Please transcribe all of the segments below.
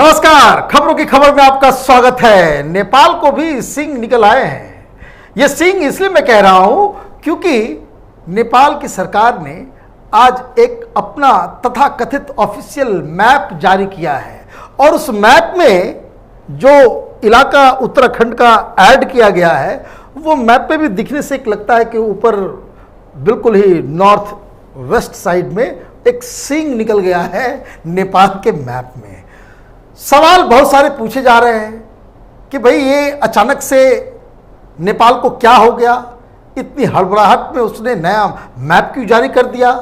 नमस्कार, खबरों की खबर में आपका स्वागत है। नेपाल को भी सिंह निकल आए हैं। ये सिंह इसलिए मैं कह रहा हूं क्योंकि नेपाल की सरकार ने आज एक अपना तथाकथित ऑफिशियल मैप जारी किया है और उस मैप में जो इलाका उत्तराखंड का ऐड किया गया है वो मैप पे भी दिखने से एक लगता है कि ऊपर बिल्कुल ही नॉर्थ वेस्ट साइड में एक सिंह निकल गया है नेपाल के मैप में। सवाल बहुत सारे पूछे जा रहे हैं कि भाई ये अचानक से नेपाल को क्या हो गया, इतनी हड़बड़ाहट में उसने नया मैप क्यों जारी कर दिया।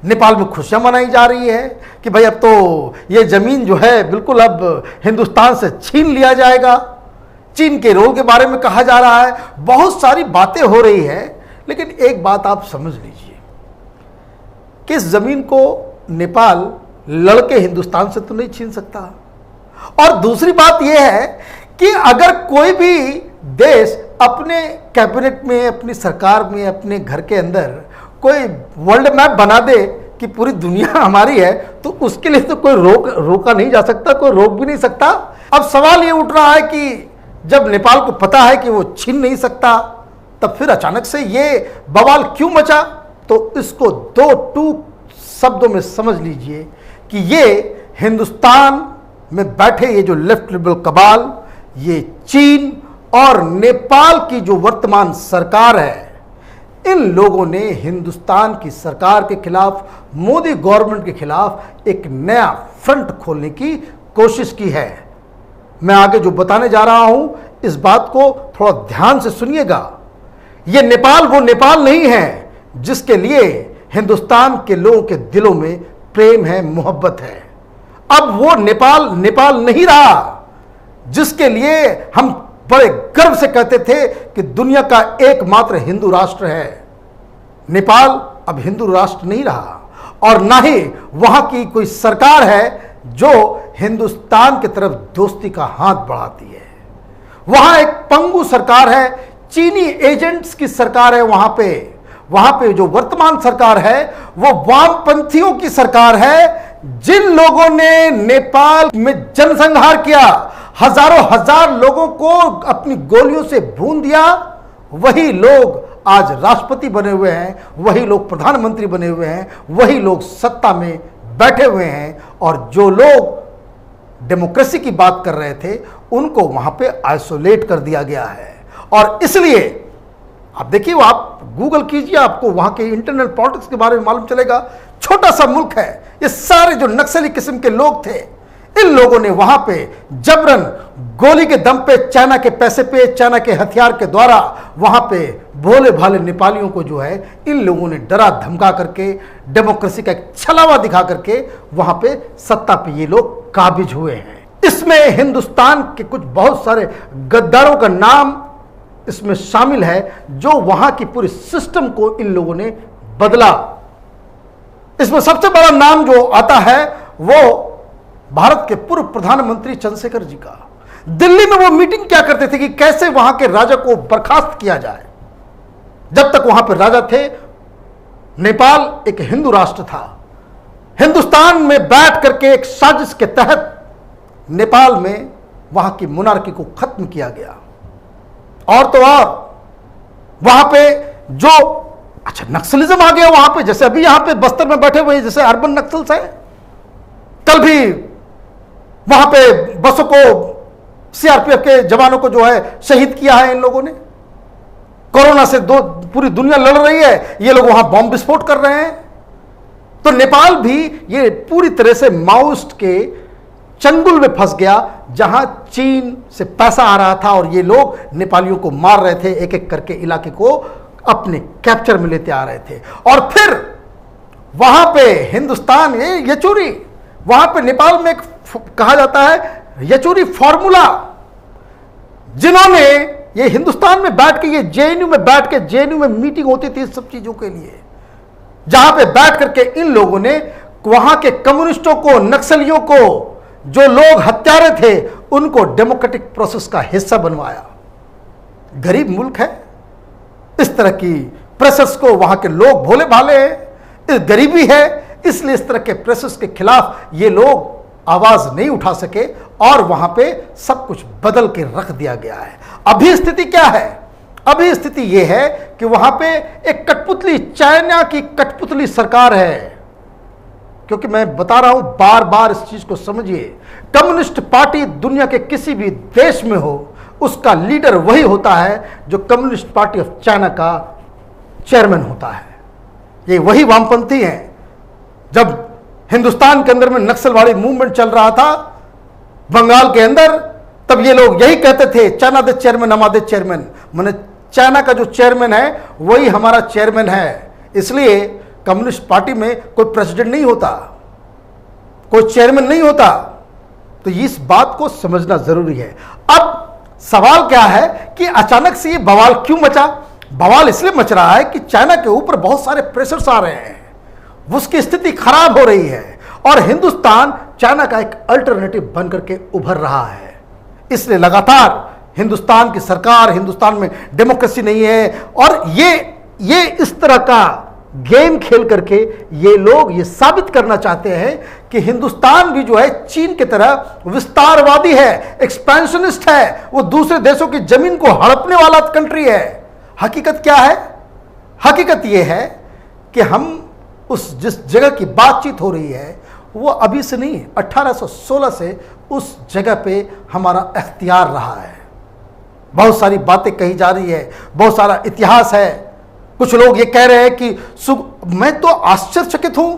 नेपाल में खुशियां मनाई जा रही है कि भाई अब तो ये ज़मीन जो है बिल्कुल अब हिंदुस्तान से छीन लिया जाएगा। चीन के रोल के बारे में कहा जा रहा है, बहुत सारी बातें हो रही है। लेकिन एक बात आप समझ लीजिए कि इस ज़मीन को नेपाल लड़के हिंदुस्तान से तो नहीं छीन सकता। और दूसरी बात यह है कि अगर कोई भी देश अपने कैबिनेट में, अपनी सरकार में, अपने घर के अंदर कोई वर्ल्ड मैप बना दे कि पूरी दुनिया हमारी है, तो उसके लिए तो कोई रोका नहीं जा सकता, कोई रोक भी नहीं सकता। अब सवाल ये उठ रहा है कि जब नेपाल को पता है कि वो छीन नहीं सकता, तब फिर अचानक से ये बवाल क्यों मचा। तो इसको दो टूक शब्दों में समझ लीजिए कि ये हिंदुस्तान में बैठे ये जो लेफ्ट लिबरल कबाल, ये चीन और नेपाल की जो वर्तमान सरकार है, इन लोगों ने हिंदुस्तान की सरकार के खिलाफ, मोदी गवर्नमेंट के खिलाफ एक नया फ्रंट खोलने की कोशिश की है। मैं आगे जो बताने जा रहा हूं इस बात को थोड़ा ध्यान से सुनिएगा। ये नेपाल वो नेपाल नहीं है जिसके लिए हिंदुस्तान के लोगों के दिलों में प्रेम है, मोहब्बत है। अब वो नेपाल नेपाल नहीं रहा जिसके लिए हम बड़े गर्व से कहते थे कि दुनिया का एकमात्र हिंदू राष्ट्र है। नेपाल अब हिंदू राष्ट्र नहीं रहा और ना ही वहां की कोई सरकार है जो हिंदुस्तान की तरफ दोस्ती का हाथ बढ़ाती है। वहां एक पंगु सरकार है, चीनी एजेंट्स की सरकार है। वहां पे जो वर्तमान सरकार है वो वामपंथियों की सरकार है। जिन लोगों ने नेपाल में जनसंहार किया, हजारों हजार लोगों को अपनी गोलियों से भून दिया, वही लोग आज राष्ट्रपति बने हुए हैं, वही लोग प्रधानमंत्री बने हुए हैं, वही लोग सत्ता में बैठे हुए हैं। और जो लोग डेमोक्रेसी की बात कर रहे थे उनको वहां पे आइसोलेट कर दिया गया है। और इसलिए आप देखिए, आप गूगल कीजिए, आपको वहां के इंटरनल पॉलिटिक्स के बारे में मालूम चलेगा। छोटा सा मुल्क है, ये सारे जो नक्सली किस्म के लोग थे, इन लोगों ने वहां पे जबरन गोली के दम पे, चाइना के पैसे पे, चाइना के हथियार के द्वारा वहां पे भोले भाले नेपालियों को जो है इन लोगों ने डरा धमका करके, डेमोक्रेसी का एक छलावा दिखा करके वहां पे सत्ता पे ये लोग काबिज हुए हैं। इसमें हिंदुस्तान के कुछ बहुत सारे गद्दारों का नाम इसमें शामिल है जो वहां की पूरी सिस्टम को इन लोगों ने बदला। इसमें सबसे बड़ा नाम जो आता है वो भारत के पूर्व प्रधानमंत्री चंद्रशेखर जी का। दिल्ली में वो मीटिंग क्या करते थे कि कैसे वहां के राजा को बर्खास्त किया जाए। जब तक वहां पर राजा थे, नेपाल एक हिंदू राष्ट्र था। हिंदुस्तान में बैठ करके एक साजिश के तहत नेपाल में वहां की मोनार्की को खत्म किया गया। और तो और वहां पे जो नक्सलिज्म आ गया वहां पे, जैसे अभी यहां पे बस्तर में बैठे हुए जैसे अर्बन नक्सल्स हैं। कल भी वहां पे बसों को, सीआरपीएफ के जवानों को जो है शहीद किया है इन लोगों ने। कोरोना से पूरी दुनिया लड़ रही है, ये लोग वहां बॉम्ब विस्फोट कर रहे हैं। तो नेपाल भी ये पूरी तरह से माओइस्ट के चंगुल में फंस गया, जहां चीन से पैसा आ रहा था और ये लोग नेपालियों को मार रहे थे, एक एक करके इलाके को अपने कैप्चर में लेते आ रहे थे। और फिर वहां पे हिंदुस्तान, ये येचुरी, वहां पे नेपाल में एक कहा जाता है येचुरी फॉर्मूला, जिन्होंने ये हिंदुस्तान में बैठ के, ये जेएनयू में बैठ के, जेएनयू में मीटिंग होती थी इस सब चीजों के लिए, जहां पे बैठ करके इन लोगों ने वहां के कम्युनिस्टों को, नक्सलियों को, जो लोग हत्यारे थे, उनको डेमोक्रेटिक प्रोसेस का हिस्सा बनवाया। गरीब मुल्क है, इस तरह की प्रेसेस को वहां के लोग भोले भाले हैं, गरीबी है, इसलिए इस तरह के प्रेसेस के खिलाफ ये लोग आवाज नहीं उठा सके और वहां पे सब कुछ बदल के रख दिया गया है। अभी स्थिति क्या है? अभी स्थिति यह है कि वहां पे एक कठपुतली, चाइना की कठपुतली सरकार है। क्योंकि मैं बता रहा हूं, बार बार इस चीज को समझिए, कम्युनिस्ट पार्टी दुनिया के किसी भी देश में हो, उसका लीडर वही होता है जो कम्युनिस्ट पार्टी ऑफ चाइना का चेयरमैन होता है। ये वही वामपंथी हैं। जब हिंदुस्तान के अंदर में नक्सलवादी मूवमेंट चल रहा था बंगाल के अंदर, तब ये लोग यही कहते थे, चाइना द चेयरमैन हमारे चेयरमैन, माने चाइना का जो चेयरमैन है वही हमारा चेयरमैन है। इसलिए कम्युनिस्ट पार्टी में कोई प्रेसिडेंट नहीं होता, कोई चेयरमैन नहीं होता। तो इस बात को समझना जरूरी है। अब सवाल क्या है कि अचानक से ये बवाल क्यों मचा? बवाल इसलिए मच रहा है कि चाइना के ऊपर बहुत सारे प्रेशर्स आ रहे हैं, उसकी स्थिति खराब हो रही है और हिंदुस्तान चाइना का एक अल्टरनेटिव बनकर के उभर रहा है। इसलिए लगातार हिंदुस्तान की सरकार, हिंदुस्तान में डेमोक्रेसी नहीं है और ये इस तरह का गेम खेल करके ये लोग ये साबित करना चाहते हैं कि हिंदुस्तान भी जो है चीन की तरह विस्तारवादी है, एक्सपेंशनिस्ट है, वो दूसरे देशों की जमीन को हड़पने वाला कंट्री है। हकीकत क्या है? हकीकत ये है कि हम जिस जगह की बातचीत हो रही है वो अभी से नहीं, 1816 से उस जगह पे हमारा अख्तियार रहा है। बहुत सारी बातें कही जा रही है, बहुत सारा इतिहास है। कुछ लोग ये कह रहे हैं कि मैं तो आश्चर्यचकित हूं,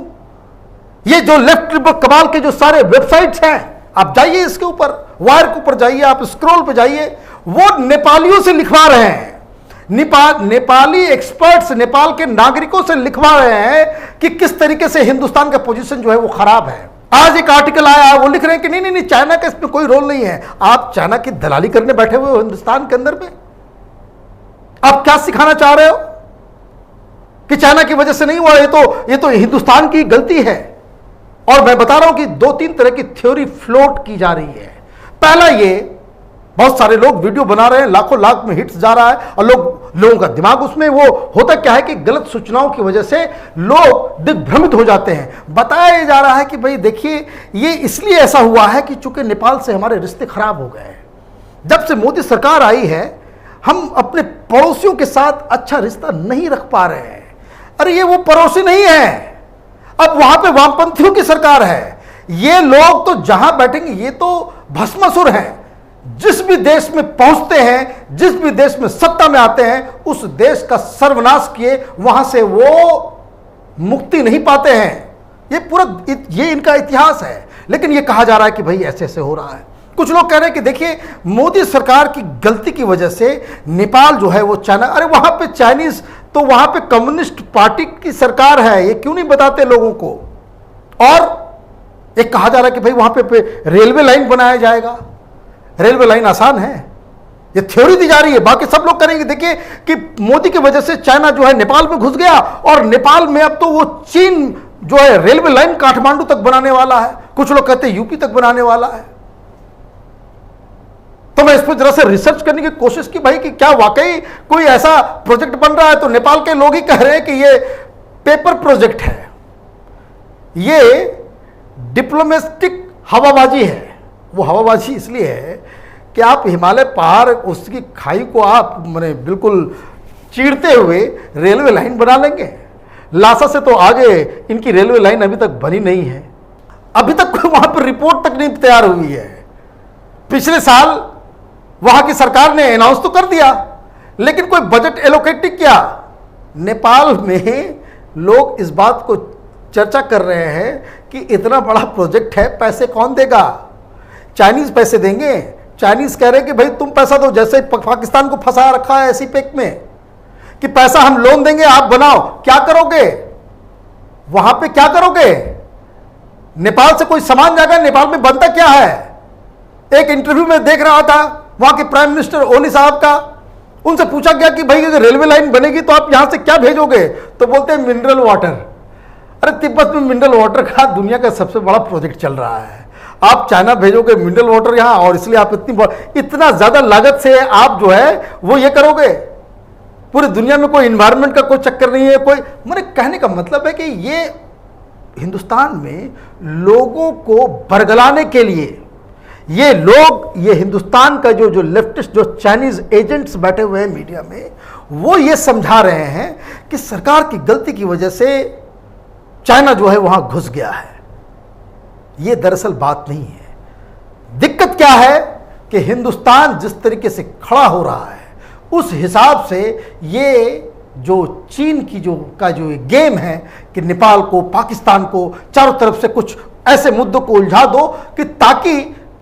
ये जो लेफ्ट कबाल के जो सारे वेबसाइट्स हैं, आप जाइए इसके ऊपर, वायर के ऊपर जाइए, आप स्क्रॉल पे जाइए, वो नेपालियों से लिखवा रहे हैं। नेपाली एक्सपर्ट्स नेपाल के नागरिकों से लिखवा रहे हैं कि किस तरीके से हिंदुस्तान का पोजीशन जो है वो खराब है। आज एक आर्टिकल आया है, वो लिख रहे हैं कि नहीं, चाइना का इसमें कोई रोल नहीं है। आप चाइना की दलाली करने बैठे हुए हो हिंदुस्तान के अंदर में। आप क्या सिखाना चाह रहे हो कि चाइना की वजह से नहीं हुआ? ये तो हिंदुस्तान की गलती है। और मैं बता रहा हूं कि 2-3 तरह की थ्योरी फ्लोट की जा रही है। पहला, ये बहुत सारे लोग वीडियो बना रहे हैं, लाखों लाख में हिट्स जा रहा है और लोगों का दिमाग उसमें, वो होता क्या है कि गलत सूचनाओं की वजह से लोग दिग्भ्रमित हो जाते हैं। बताया जा रहा है कि भाई देखिए, ये इसलिए ऐसा हुआ है कि चूंकि नेपाल से हमारे रिश्ते खराब हो गए। जब से मोदी सरकार आई है, हम अपने पड़ोसियों के साथ अच्छा रिश्ता नहीं रख पा रहे हैं। अरे ये वो पड़ोसी नहीं है, अब वहां पे वामपंथियों की सरकार है। ये लोग तो जहां बैठेंगे ये तो भस्मासुर हैं। जिस भी देश में पहुंचते हैं, जिस भी देश में सत्ता में आते हैं, उस देश का सर्वनाश किए वहां से वो मुक्ति नहीं पाते हैं। ये इनका इतिहास है। लेकिन ये कहा जा रहा है कि भाई ऐसे ऐसे हो रहा है। कुछ लोग कह रहे हैं कि देखिए, मोदी सरकार की गलती की वजह से नेपाल जो है वो चाइना, अरे वहां पे चाइनीज, तो वहां पे कम्युनिस्ट पार्टी की सरकार है, ये क्यों नहीं बताते लोगों को? और एक कहा जा रहा है कि भाई वहां पे रेलवे लाइन बनाया जाएगा। रेलवे लाइन आसान है, ये थ्योरी दी जा रही है, बाकी सब लोग करेंगे। देखिए कि मोदी की वजह से चाइना जो है नेपाल में घुस गया और नेपाल में अब तो वो चीन जो है रेलवे लाइन काठमांडू तक बनाने वाला है, कुछ लोग कहते हैं यूपी तक बनाने वाला है। तो मैं इस पर जरा से रिसर्च करने की कोशिश की भाई कि क्या वाकई कोई ऐसा प्रोजेक्ट बन रहा है। तो नेपाल के लोग ही कह रहे हैं कि ये पेपर प्रोजेक्ट है, ये डिप्लोमेटिक हवाबाजी है। वो हवाबाजी इसलिए है कि आप हिमालय पहाड़, उसकी खाई को आप मैंने बिल्कुल चीरते हुए रेलवे लाइन बना लेंगे। लासा से तो आगे इनकी रेलवे लाइन अभी तक बनी नहीं है, अभी तक कोई वहां पर रिपोर्ट तक नहीं तैयार हुई है। पिछले साल वहां की सरकार ने अनाउंस तो कर दिया, लेकिन कोई बजट एलोकेट नहीं किया। नेपाल में लोग इस बात को चर्चा कर रहे हैं कि इतना बड़ा प्रोजेक्ट है, पैसे कौन देगा? चाइनीज पैसे देंगे। चाइनीज कह रहे हैं कि भाई तुम पैसा दो, जैसे पाकिस्तान को फंसा रखा है ऐसी पैक में कि पैसा हम लोन देंगे, आप बनाओ। क्या करोगे वहां पे? क्या करोगे? नेपाल से कोई सामान जाएगा? नेपाल में बनता क्या है? एक इंटरव्यू में देख रहा था वहां के प्राइम मिनिस्टर ओली साहब का, उनसे पूछा गया कि भाई अगर रेलवे लाइन बनेगी तो आप यहां से क्या भेजोगे? तो बोलते हैं मिनरल वाटर। अरे तिब्बत में मिनरल वाटर का दुनिया का सबसे बड़ा प्रोजेक्ट चल रहा है, आप चाइना भेजोगे मिनरल वाटर यहां? और इसलिए आप इतना ज्यादा लागत से आप जो है वो ये करोगे? पूरी दुनिया में कोई इन्वायरमेंट का कोई चक्कर नहीं है। कोई, मेरे कहने का मतलब है कि ये हिंदुस्तान में लोगों को बरगलाने के लिए, ये लोग, ये हिंदुस्तान का जो लेफ्टिस्ट, जो चाइनीज एजेंट्स बैठे हुए हैं मीडिया में, वो ये समझा रहे हैं कि सरकार की गलती की वजह से चाइना जो है वहां घुस गया है। ये दरअसल बात नहीं है। दिक्कत क्या है कि हिंदुस्तान जिस तरीके से खड़ा हो रहा है, उस हिसाब से ये जो चीन की जो गेम है कि नेपाल को, पाकिस्तान को चारों तरफ से कुछ ऐसे मुद्दों को उलझा दो कि ताकि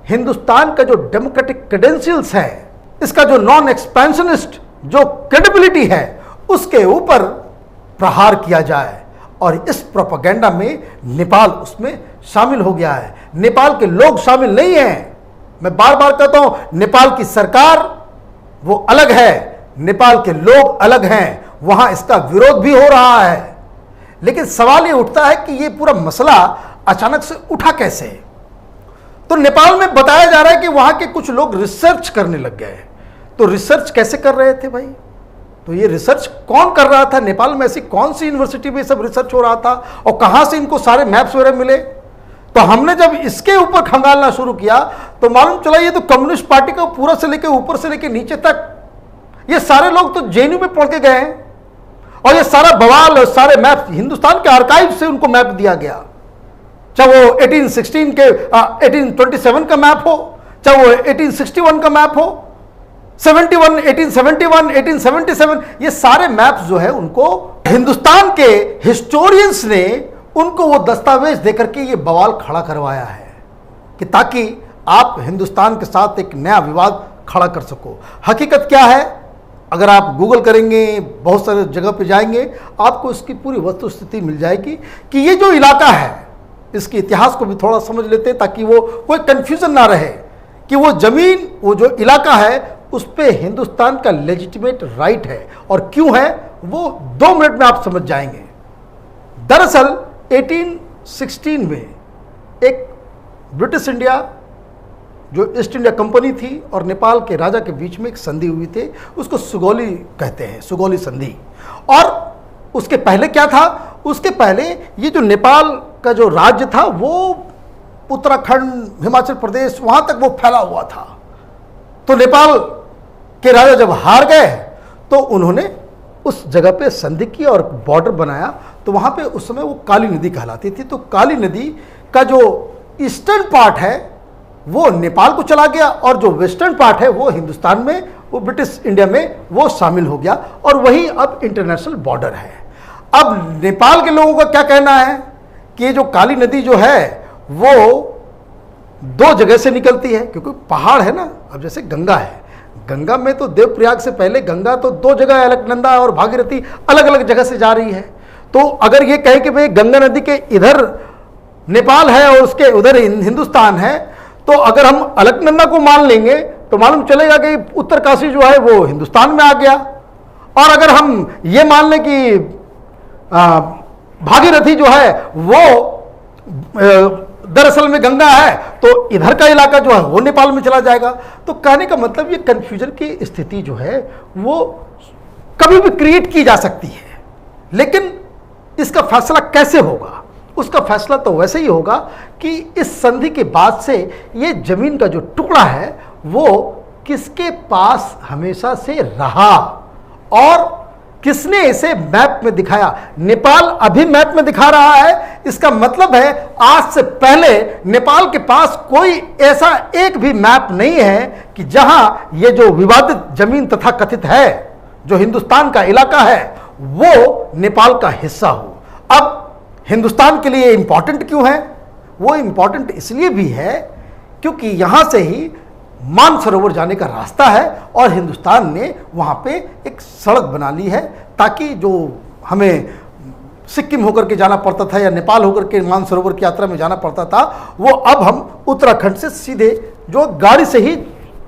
हिंदुस्तान का जो डेमोक्रेटिक क्रेडेंशियल्स है, इसका जो नॉन एक्सपेंशनिस्ट जो क्रेडिबिलिटी है, उसके ऊपर प्रहार किया जाए। और इस प्रोपेगेंडा में नेपाल उसमें शामिल हो गया है। नेपाल के लोग शामिल नहीं हैं। मैं बार बार कहता हूं, नेपाल की सरकार वो अलग है, नेपाल के लोग अलग हैं, वहां इसका विरोध भी हो रहा है। लेकिन सवाल ये उठता है कि ये पूरा मसला अचानक से उठा कैसे? तो नेपाल में बताया जा रहा है कि वहां के कुछ लोग रिसर्च करने लग गए। तो रिसर्च कैसे कर रहे थे भाई? तो ये रिसर्च कौन कर रहा था? नेपाल में ऐसी कौन सी यूनिवर्सिटी में सब रिसर्च हो रहा था और कहां से इनको सारे मैप्स वगैरह मिले? तो हमने जब इसके ऊपर खंगालना शुरू किया तो मालूम चला ये तो कम्युनिस्ट पार्टी का पूरा से लेकर ऊपर से लेकर नीचे तक ये सारे लोग तो जेएनयू में पढ़ के गए हैं। और ये सारा बवाल, सारे मैप हिंदुस्तान के आर्काइव से उनको मैप दिया गया, चाहे वो 1816 के 1827 का मैप हो, चाहे वो 1861 का मैप हो, 71, 1871, 1877, ये सारे मैप्स जो है उनको हिंदुस्तान के हिस्टोरियंस ने उनको वो दस्तावेज देकर के ये बवाल खड़ा करवाया है कि ताकि आप हिंदुस्तान के साथ एक नया विवाद खड़ा कर सको। हकीकत क्या है? अगर आप गूगल करेंगे, बहुत सारे जगह पे जाएंगे, आपको इसकी पूरी वस्तुस्थिति मिल जाएगी कि ये जो इलाका है, इसके इतिहास को भी थोड़ा समझ लेते हैं ताकि वो कोई कंफ्यूजन ना रहे कि वो जमीन, वो जो इलाका है, उस पे हिंदुस्तान का लेजिटिमेट राइट है और क्यों है, वो 2 मिनट में आप समझ जाएंगे। दरअसल 1816 में एक ब्रिटिश इंडिया, जो ईस्ट इंडिया कंपनी थी और नेपाल के राजा के बीच में एक संधि हुई थी, उसको सुगौली कहते हैं, सुगौली संधि। और उसके पहले क्या था? उसके पहले ये जो नेपाल का जो राज्य था वो उत्तराखंड, हिमाचल प्रदेश, वहां तक वो फैला हुआ था। तो नेपाल के राजा जब हार गए तो उन्होंने उस जगह पे संधि की और बॉर्डर बनाया। तो वहां पे उस समय वो काली नदी कहलाती थी। तो काली नदी का जो ईस्टर्न पार्ट है वो नेपाल को चला गया और जो वेस्टर्न पार्ट है वो हिंदुस्तान में, वो ब्रिटिश इंडिया में वो शामिल हो गया और वही अब इंटरनेशनल बॉर्डर है। अब नेपाल के लोगों का क्या कहना है कि ये जो काली नदी जो है वो 2 जगह से निकलती है, क्योंकि पहाड़ है ना। अब जैसे गंगा है, गंगा में तो देवप्रयाग से पहले गंगा तो 2 जगह, अलकनंदा और भागीरथी अलग अलग जगह से जा रही है। तो अगर ये कहें कि भाई गंगा नदी के इधर नेपाल है और उसके उधर हिंदुस्तान है, तो अगर हम अलकनंदा को मान लेंगे तो मालूम चलेगा कि उत्तरकाशी जो है वो हिंदुस्तान में आ गया। और अगर हम ये मान लें कि भागीरथी जो है वो दरअसल में गंगा है, तो इधर का इलाका जो है वो नेपाल में चला जाएगा। तो कहने का मतलब ये कंफ्यूजन की स्थिति जो है वो कभी भी क्रिएट की जा सकती है। लेकिन इसका फैसला कैसे होगा? उसका फैसला तो वैसे ही होगा कि इस संधि के बाद से ये जमीन का जो टुकड़ा है वो किसके पास हमेशा से रहा और किसने इसे मैप में दिखाया। नेपाल अभी मैप में दिखा रहा है, इसका मतलब है आज से पहले नेपाल के पास कोई ऐसा एक भी मैप नहीं है कि जहां ये जो विवादित जमीन तथा कथित है, जो हिंदुस्तान का इलाका है, वो नेपाल का हिस्सा हो। अब हिंदुस्तान के लिए इंपॉर्टेंट क्यों है? वो इंपॉर्टेंट इसलिए भी है क्योंकि यहां से ही मानसरोवर जाने का रास्ता है और हिंदुस्तान ने वहां पे एक सड़क बना ली है ताकि जो हमें सिक्किम होकर के जाना पड़ता था या नेपाल होकर के मानसरोवर की यात्रा में जाना पड़ता था, वो अब हम उत्तराखंड से सीधे जो गाड़ी से ही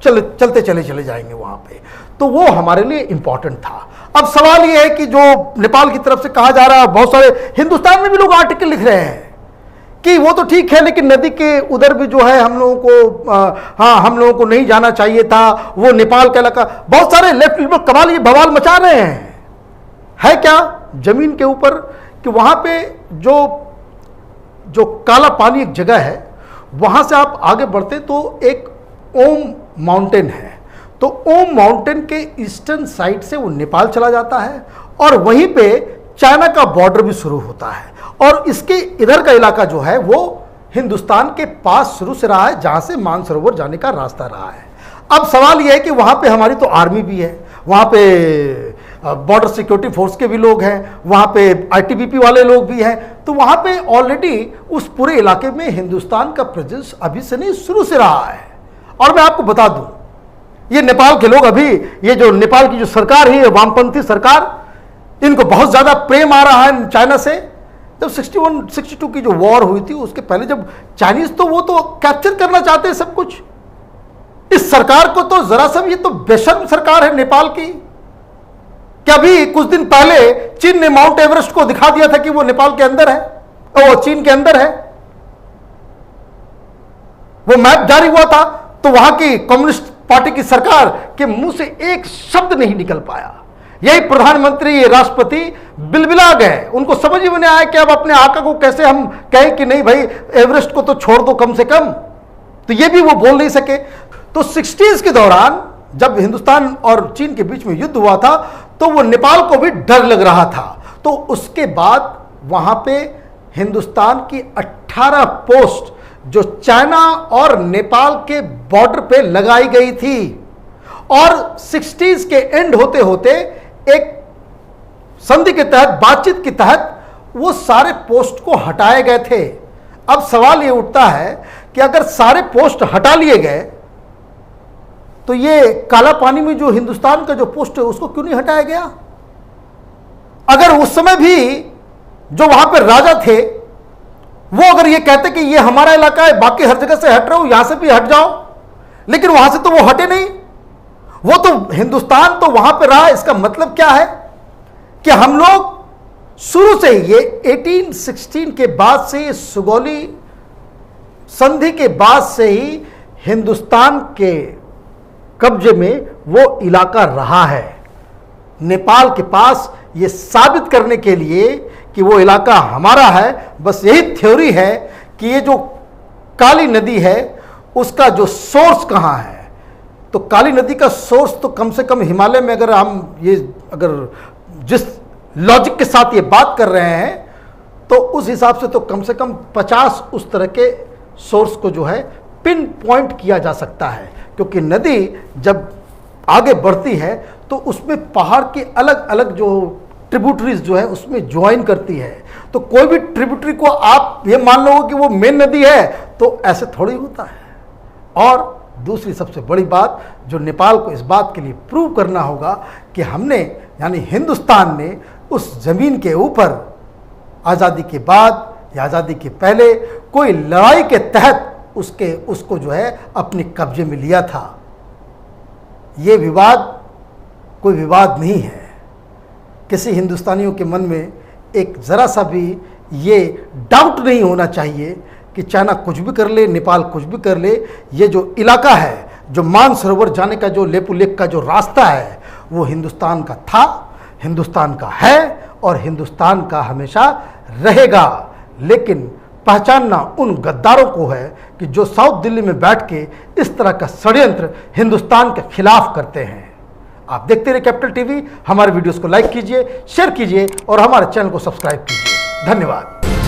चलते चले जाएंगे वहां पे। तो वो हमारे लिए इंपॉर्टेंट था। अब सवाल ये है कि जो नेपाल की तरफ से कहा जा रहा है, बहुत सारे हिंदुस्तान में भी लोग आर्टिकल लिख रहे हैं कि वो तो ठीक है लेकिन नदी के उधर भी जो है हम लोगों को हम लोगों को नहीं जाना चाहिए था, वो नेपाल का इलाका। बहुत सारे लेफ्ट लिबरल कमाल ये बवाल मचा रहे हैं। है क्या जमीन के ऊपर कि वहां पे जो काला पानी एक जगह है, वहां से आप आगे बढ़ते तो एक ओम माउंटेन है, तो ओम माउंटेन के ईस्टर्न साइड से वो नेपाल चला जाता है और वहीं पे चाइना का बॉर्डर भी शुरू होता है और इसके इधर का इलाका जो है वो हिंदुस्तान के पास शुरू से रहा है, जहां से मानसरोवर जाने का रास्ता रहा है। अब सवाल यह है कि वहां पे हमारी तो आर्मी भी है, वहां पे बॉर्डर सिक्योरिटी फोर्स के भी लोग हैं, वहां पे आईटीबीपी वाले लोग भी हैं, तो वहां पे ऑलरेडी उस पूरे इलाके में हिंदुस्तान का प्रेजेंस अभी से नहीं शुरू से रहा है। और मैं आपको बता दूं, ये नेपाल के लोग अभी, ये जो नेपाल की जो सरकार है, वामपंथी सरकार, इनको बहुत ज्यादा प्रेम आ रहा है चाइना से। जब 61-62 की जो वॉर हुई थी उसके पहले जब चाइनीज, तो वो तो कैप्चर करना चाहते हैं सब कुछ। इस सरकार को तो जरा सा, ये तो बेशर्म सरकार है नेपाल की। क्या अभी कुछ दिन पहले चीन ने माउंट एवरेस्ट को दिखा दिया था कि वो नेपाल के अंदर है, वो चीन के अंदर है। वो मैप जारी हुआ था तो वहां की कम्युनिस्ट पार्टी की सरकार के मुंह से एक शब्द नहीं निकल पाया। यही प्रधानमंत्री, ये राष्ट्रपति बिलबिला गए, उनको समझ ही नहीं आया कि अब अपने आका को कैसे हम कहें कि नहीं भाई एवरेस्ट को तो छोड़ दो कम से कम, तो ये भी वो बोल नहीं सके। तो 60s के दौरान जब हिंदुस्तान और चीन के बीच में युद्ध हुआ था तो वो नेपाल को भी डर लग रहा था। तो उसके बाद वहां पे हिंदुस्तान की 18 पोस्ट जो चाइना और नेपाल के बॉर्डर पे लगाई गई थी और 60s के एंड होते होते एक संधि के तहत, बातचीत के तहत वो सारे पोस्ट को हटाए गए थे। अब सवाल ये उठता है कि अगर सारे पोस्ट हटा लिए गए तो ये काला पानी में जो हिंदुस्तान का जो पोस्ट है उसको क्यों नहीं हटाया गया? अगर उस समय भी जो वहां पर राजा थे वो अगर ये कहते कि ये हमारा इलाका है, बाकी हर जगह से हट रहे हो, यहां से भी हट जाओ, लेकिन वहां से तो वो हटे नहीं, वो तो हिंदुस्तान तो वहां पर रहा। इसका मतलब क्या है कि हम लोग शुरू से ही, ये 1816 के बाद से, ये सुगौली संधि के बाद से ही हिंदुस्तान के कब्जे में वो इलाका रहा है। नेपाल के पास ये साबित करने के लिए कि वो इलाका हमारा है, बस यही थ्योरी है कि ये जो काली नदी है उसका जो सोर्स कहाँ है। तो काली नदी का सोर्स तो कम से कम हिमालय में, अगर हम ये, अगर जिस लॉजिक के साथ ये बात कर रहे हैं तो उस हिसाब से तो कम से कम 50 उस तरह के सोर्स को जो है पिन पॉइंट किया जा सकता है। क्योंकि नदी जब आगे बढ़ती है तो उसमें पहाड़ के अलग अलग जो ट्रिब्यूटरीज जो है उसमें ज्वाइन करती है। तो कोई भी ट्रिब्यूटरी को आप ये मान लो कि वो मेन नदी है, तो ऐसे थोड़ी होता है। और दूसरी सबसे बड़ी बात जो नेपाल को इस बात के लिए प्रूव करना होगा कि हमने, यानी हिंदुस्तान ने उस जमीन के ऊपर आज़ादी के बाद या आज़ादी के पहले कोई लड़ाई के तहत उसको जो है अपने कब्जे में लिया था। ये विवाद कोई विवाद नहीं है। किसी हिंदुस्तानियों के मन में एक ज़रा सा भी ये डाउट नहीं होना चाहिए कि चाइना कुछ भी कर ले, नेपाल कुछ भी कर ले, ये जो इलाका है, जो मानसरोवर जाने का जो लेपू लेक का जो रास्ता है, वो हिंदुस्तान का था, हिंदुस्तान का है और हिंदुस्तान का हमेशा रहेगा। लेकिन पहचानना उन गद्दारों को है कि जो साउथ दिल्ली में बैठ के इस तरह का षड्यंत्र हिंदुस्तान के खिलाफ करते हैं। आप देखते रहिए कैपिटल टीवी, हमारे वीडियोस को लाइक कीजिए, शेयर कीजिए और हमारे चैनल को सब्सक्राइब कीजिए। धन्यवाद।